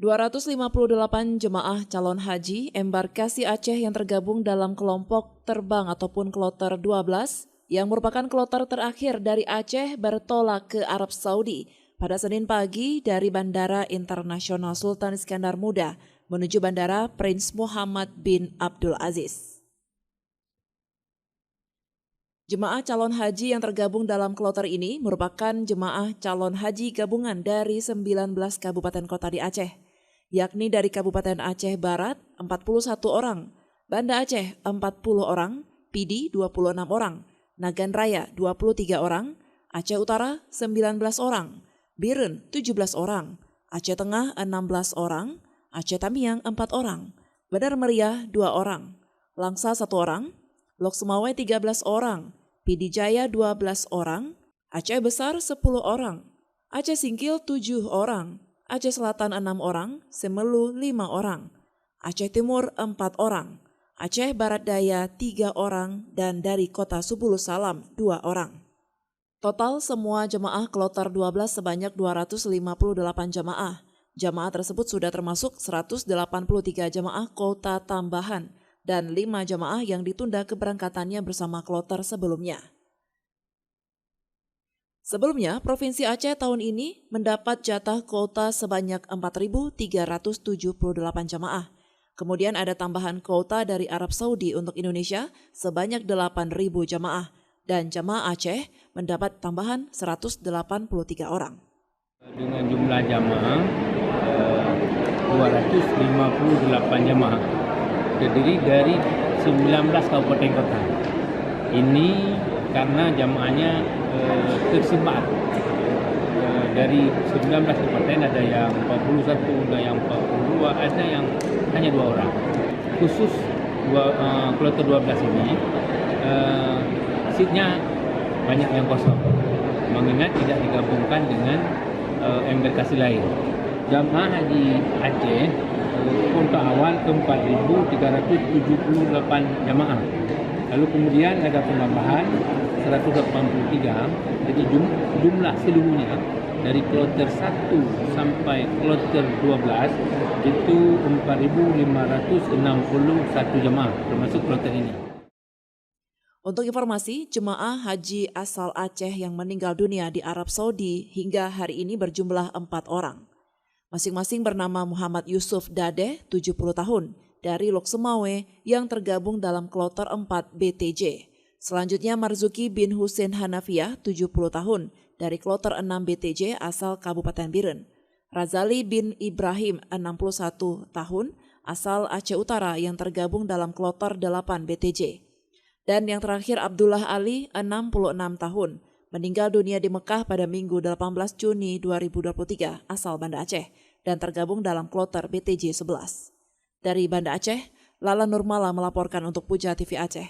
258 jemaah calon haji embarkasi Aceh yang tergabung dalam kelompok terbang ataupun kloter 12 yang merupakan kloter terakhir dari Aceh bertolak ke Arab Saudi pada Senin pagi dari Bandara Internasional Sultan Iskandar Muda menuju Bandara Prince Muhammad bin Abdul Aziz. Jemaah calon haji yang tergabung dalam kloter ini merupakan jemaah calon haji gabungan dari 19 kabupaten kota di Aceh, yakni dari Kabupaten Aceh Barat 41 orang, Banda Aceh 40 orang, Pidi 26 orang, Nagan Raya 23 orang, Aceh Utara 19 orang, Biren 17 orang, Aceh Tengah 16 orang, Aceh Tamiang 4 orang, Bandar Meriah 2 orang, Langsa 1 orang, Lok Sumawai 13 orang, Pidi Jaya 12 orang, Aceh Besar 10 orang, Aceh Singkil 7 orang, Aceh Selatan 6 orang, Semelu 5 orang, Aceh Timur 4 orang, Aceh Barat Daya 3 orang, dan dari kota Subulu Salam 2 orang. Total semua jemaah kloter 12 sebanyak 258 jemaah. Jemaah tersebut sudah termasuk 183 jemaah kuota tambahan dan 5 jemaah yang ditunda keberangkatannya bersama kloter sebelumnya. Sebelumnya, Provinsi Aceh tahun ini mendapat jatah kuota sebanyak 4.378 jemaah. Kemudian ada tambahan kuota dari Arab Saudi untuk Indonesia sebanyak 8.000 jemaah. Dan jemaah Aceh mendapat tambahan 183 orang. Dengan jumlah jemaah 258 jemaah terdiri dari 19 kabupaten kota. Ini karena jemaahnya tersebar dari 19 kabupaten, ada yang 41, ada yang 42, ada yang hanya 2 orang. Khusus kloter 12 ini seatnya banyak yang kosong, mengingat tidak digabungkan dengan embarkasi lain. Jemaah haji Aceh kuota awal ke 4.378 jemaah. Lalu kemudian ada penambahan 183, jadi jumlah seluruhnya dari kloter 1 sampai kloter 12 itu 4.561 jemaah termasuk kloter ini. Untuk informasi, jemaah haji asal Aceh yang meninggal dunia di Arab Saudi hingga hari ini berjumlah 4 orang. Masing-masing bernama Muhammad Yusuf Dadeh, 70 tahun, dari Lok Sumawai yang tergabung dalam kloter 4 BTJ. Selanjutnya Marzuki bin Husein Hanafiah, 70 tahun, dari kloter 6 BTJ asal Kabupaten Biren. Razali bin Ibrahim, 61 tahun, asal Aceh Utara yang tergabung dalam kloter 8 BTJ. Dan yang terakhir Abdullah Ali, 66 tahun, meninggal dunia di Mekah pada Minggu 18 Juni 2023 asal Banda Aceh dan tergabung dalam kloter BTJ 11. Dari Banda Aceh, Lala Nurmala melaporkan untuk Puja TV Aceh.